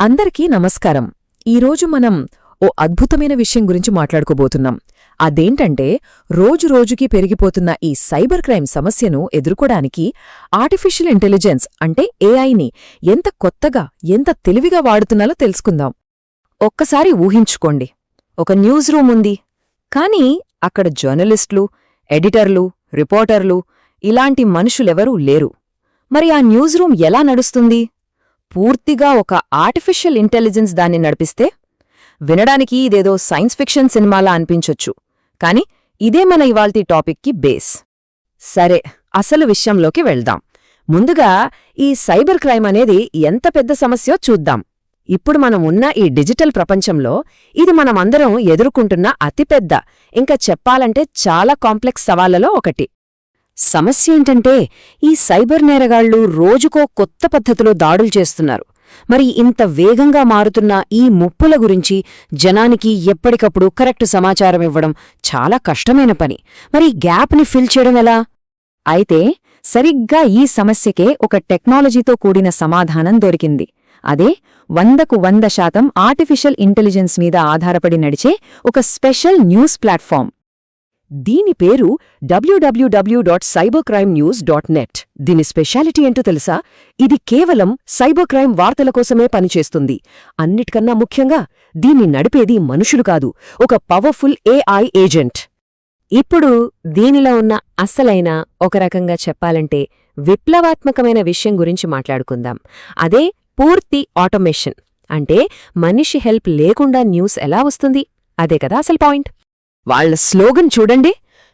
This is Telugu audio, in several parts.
అందరికీ నమస్కారం. ఈరోజు మనం ఓ అద్భుతమైన విషయం గురించి మాట్లాడుకోబోతున్నాం. అదేంటంటే రోజురోజుకీ పెరిగిపోతున్న ఈ సైబర్ క్రైమ్ సమస్యను ఎదుర్కోడానికి ఆర్టిఫిషియల్ ఇంటెలిజెన్స్ అంటే ఏఐని ఎంత కొత్తగా, ఎంత తెలివిగా వాడుతున్నాలో తెలుసుకుందాం. ఒక్కసారి ఊహించుకోండి, ఒక న్యూస్ రూమ్ ఉంది. కానీ అక్కడ జర్నలిస్టులు, ఎడిటర్లు, రిపోర్టర్లు ఇలాంటి మనుషులెవరూ లేరు. మరి ఆ న్యూస్ రూమ్ ఎలా నడుస్తుంది? పూర్తిగా ఒక ఆర్టిఫిషియల్ ఇంటెలిజెన్స్ దాన్ని నడిపిస్తే? వినడానికి ఇదేదో సైన్స్ ఫిక్షన్ సినిమాలా అనిపించొచ్చు, కాని ఇదే మన ఇవాల్టి టాపిక్కి బేస్. సరే, అసలు విషయంలోకి వెళ్దాం. ముందుగా ఈ సైబర్ క్రైమ్ అనేది ఎంత పెద్ద సమస్యో చూద్దాం. ఇప్పుడు మనం ఉన్న ఈ డిజిటల్ ప్రపంచంలో ఇది మనమందరం ఎదుర్కొంటున్న అతిపెద్ద, ఇంకా చెప్పాలంటే చాలా కాంప్లెక్స్ సవాళ్లలో ఒకటి. సమస్య ఏంటంటే ఈ సైబర్ నేరగాళ్లు రోజుకో కొత్త పద్ధతిలో దాడులు చేస్తున్నారు. మరి ఇంత వేగంగా మారుతున్న ఈ ముప్పుల గురించి జనానికి ఎప్పటికప్పుడు కరెక్ట్ సమాచారం ఇవ్వడం చాలా కష్టమైన పని. మరి గ్యాప్ని ఫిల్ చేయడం ఎలా? అయితే సరిగ్గా ఈ సమస్యకే ఒక టెక్నాలజీతో కూడిన సమాధానం దొరికింది. అదే 100% ఆర్టిఫిషియల్ ఇంటెలిజెన్స్ మీద ఆధారపడి నడిచే ఒక స్పెషల్ న్యూస్ ప్లాట్ఫామ్. దీని పేరు www.cybercrimenews.net. దీని స్పెషాలిటీ ఏంటో తెలుసా? ఇది కేవలం సైబర్ క్రైమ్ వార్తల కోసమే పనిచేస్తుంది. అన్నిటికన్నా ముఖ్యంగా దీన్ని నడిపేది మనుషులు కాదు, ఒక పవర్ఫుల్ ఏఐ ఏజెంట్. ఇప్పుడు దీనిలో ఉన్న అసలైన, ఒక రకంగా చెప్పాలంటే విప్లవాత్మకమైన విషయం గురించి మాట్లాడుకుందాం. అదే పూర్తి ఆటోమేషన్. అంటే మనిషి హెల్ప్ లేకుండా న్యూస్ ఎలా వస్తుంది? అదే కదా అసలు పాయింట్. వాళ్ల స్లోగన్ చూడండి,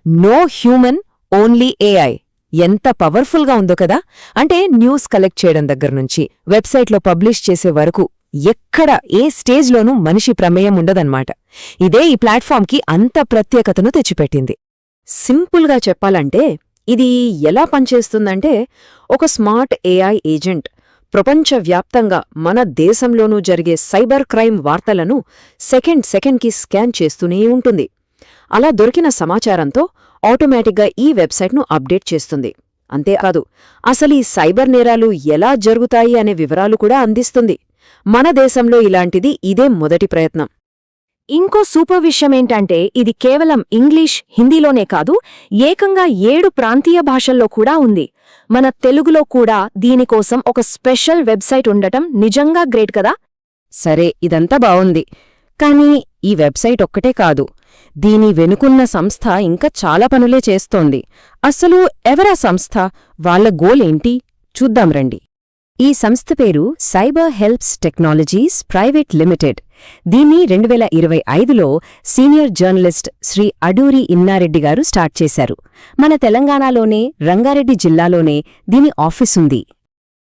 నో హ్యూమన్, ఓన్లీ ఏఐ. ఎంత పవర్ఫుల్గా ఉందో కదా! అంటే న్యూస్ కలెక్ట్ చేయడం దగ్గర్నుంచి వెబ్సైట్లో పబ్లిష్ చేసే వరకు ఎక్కడ, ఏ స్టేజ్లోనూ మనిషి ప్రమేయం ఉండదన్నమాట. ఇదే ఈ ప్లాట్ఫామ్కి అంత ప్రత్యేకతను తెచ్చిపెట్టింది. సింపుల్గా చెప్పాలంటే ఇది ఎలా పనిచేస్తుందంటే, ఒక స్మార్ట్ ఏఐ ఏజెంట్ ప్రపంచవ్యాప్తంగా మన దేశంలోనూ జరిగే సైబర్ క్రైమ్ వార్తలను సెకండ్కి స్కాన్ చేస్తూనే ఉంటుంది. అలా దొరికిన సమాచారంతో ఆటోమేటిక్గా ఈ వెబ్సైట్ను అప్డేట్ చేస్తుంది. అంతేకాదు, అసలు ఈ సైబర్ నేరాలు ఎలా జరుగుతాయి అనే వివరాలు కూడా అందిస్తుంది. మన దేశంలో ఇలాంటిది ఇదే మొదటి ప్రయత్నం. ఇంకో సూపర్ విషయమేంటంటే ఇది కేవలం ఇంగ్లీష్, హిందీలోనే కాదు, ఏకంగా 7 ప్రాంతీయ భాషల్లో కూడా ఉంది. మన తెలుగులో కూడా దీనికోసం ఒక స్పెషల్ వెబ్సైట్ ఉండటం నిజంగా గ్రేట్ కదా! సరే, ఇదంతా బావుంది. కానీ ఈ వెబ్సైట్ ఒక్కటే కాదు, దీని వెనుకున్న సంస్థ ఇంకా చాలా పనులే చేస్తోంది. అసలు ఎవరా సంస్థ? వాళ్ల గోల్ ఏంటి? చూద్దాం రండి. ఈ సంస్థ పేరు cyber helps technologies private limited. దీన్ని 2025లో సీనియర్ జర్నలిస్ట్ శ్రీ అడూరి ఇన్నారెడ్డి గారు స్టార్ట్ చేశారు. మన తెలంగాణలోనే రంగారెడ్డి జిల్లాలోనే దీని ఆఫీసుంది.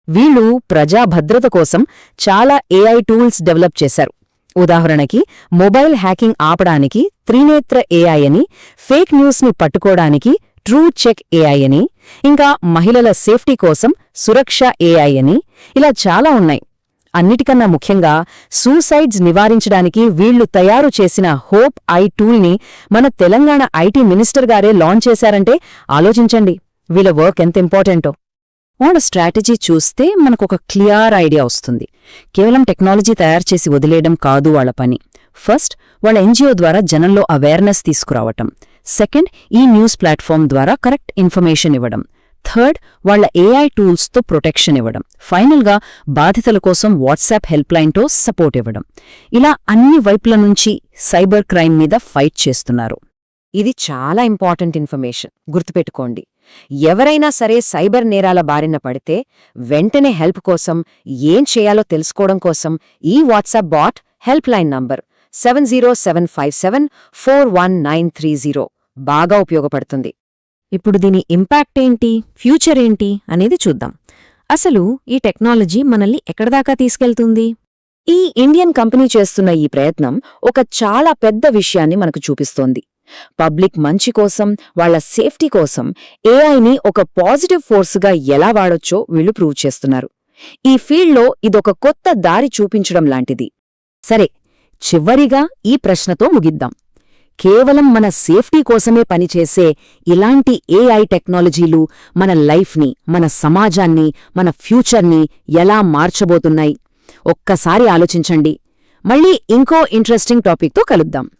వీళ్ళు ప్రజా భద్రత కోసం చాలా ఏఐ టూల్స్ డెవలప్ చేశారు. ఉదాహరణకి మొబైల్ హ్యాకింగ్ ఆపడానికి త్రినేత్ర ఏఐ అని, ఫేక్ న్యూస్ని పట్టుకోవడానికి ట్రూ చెక్ ఏఐ అని, ఇంకా మహిళల సేఫ్టీ కోసం సురక్ష ఏఐ అని, ఇలా చాలా ఉన్నాయి. అన్నిటికన్నా ముఖ్యంగా సూసైడ్స్ నివారించడానికి వీళ్లు తయారు చేసిన హోప్ ఐ టూల్ని మన తెలంగాణ ఐటీ మినిస్టర్ గారే లాంచ్ చేశారంటే ఆలోచించండి వీళ్ళ వర్క్ ఎంత ఇంపార్టెంటో. వాళ్ళ స్ట్రాటజీ చూస్తే మనకొక క్లియర్ ఐడియా వస్తుంది. కేవలం టెక్నాలజీ తయారు చేసి వదిలేయడం కాదు వాళ్ళ పని. ఫస్ట్, వాళ్ళ ఎన్జిఓ ద్వారా జనంలో అవేర్నెస్ తీసుకురావటం. సెకండ్, ఈ న్యూస్ ప్లాట్ఫామ్ ద్వారా కరెక్ట్ ఇన్ఫర్మేషన్ ఇవ్వడం. థర్డ్, వాళ్ల ఏఐ టూల్స్తో ప్రొటెక్షన్ ఇవ్వడం. ఫైనల్గా బాధితుల కోసం వాట్సాప్ హెల్ప్లైన్తో సపోర్ట్ ఇవ్వడం. ఇలా అన్ని వైపుల నుంచి సైబర్ క్రైమ్ మీద ఫైట్ చేస్తున్నారు. ఇది చాలా ఇంపార్టెంట్ ఇన్ఫర్మేషన్, గుర్తుపెట్టుకోండి. ఎవరైనా సరే సైబర్ నేరాల బారిన పడితే వెంటనే హెల్ప్ కోసం, ఏం చేయాలో తెలుసుకోవడం కోసం ఈ WhatsApp bot helpline number 7075741930 బాగా ఉపయోగపడుతుంది. ఇప్పుడు దీని ఇంపాక్ట్ ఏంటి, ఫ్యూచర్ ఏంటి అనేది చూద్దాం. అసలు ఈ టెక్నాలజీ మనల్ని ఎక్కడదాకా తీసుకెళ్తుంది? ఈ ఇండియన్ కంపెనీ చేస్తున్న ఈ ప్రయత్నం ఒక చాలా పెద్ద విషయాన్ని మనకు చూపిస్తోంది. పబ్లిక్ మంచి కోసం, వాళ్ల సేఫ్టీ కోసం ఏఐని ఒక పాజిటివ్ ఫోర్స్గా ఎలా వాడొచ్చో వీళ్లు ప్రూవ్ చేస్తున్నారు. ఈ ఫీల్డ్లో ఇదొక కొత్త దారి చూపించడం లాంటిది. సరే, చివరిగా ఈ ప్రశ్నతో ముగిద్దాం. కేవలం మన సేఫ్టీ కోసమే పనిచేసే ఇలాంటి ఏఐ టెక్నాలజీలు మన లైఫ్ని, మన సమాజాన్ని, మన ఫ్యూచర్ని ఎలా మార్చబోతున్నాయి? ఒక్కసారి ఆలోచించండి. మళ్ళీ ఇంకో ఇంట్రెస్టింగ్ టాపిక్తో కలుద్దాం.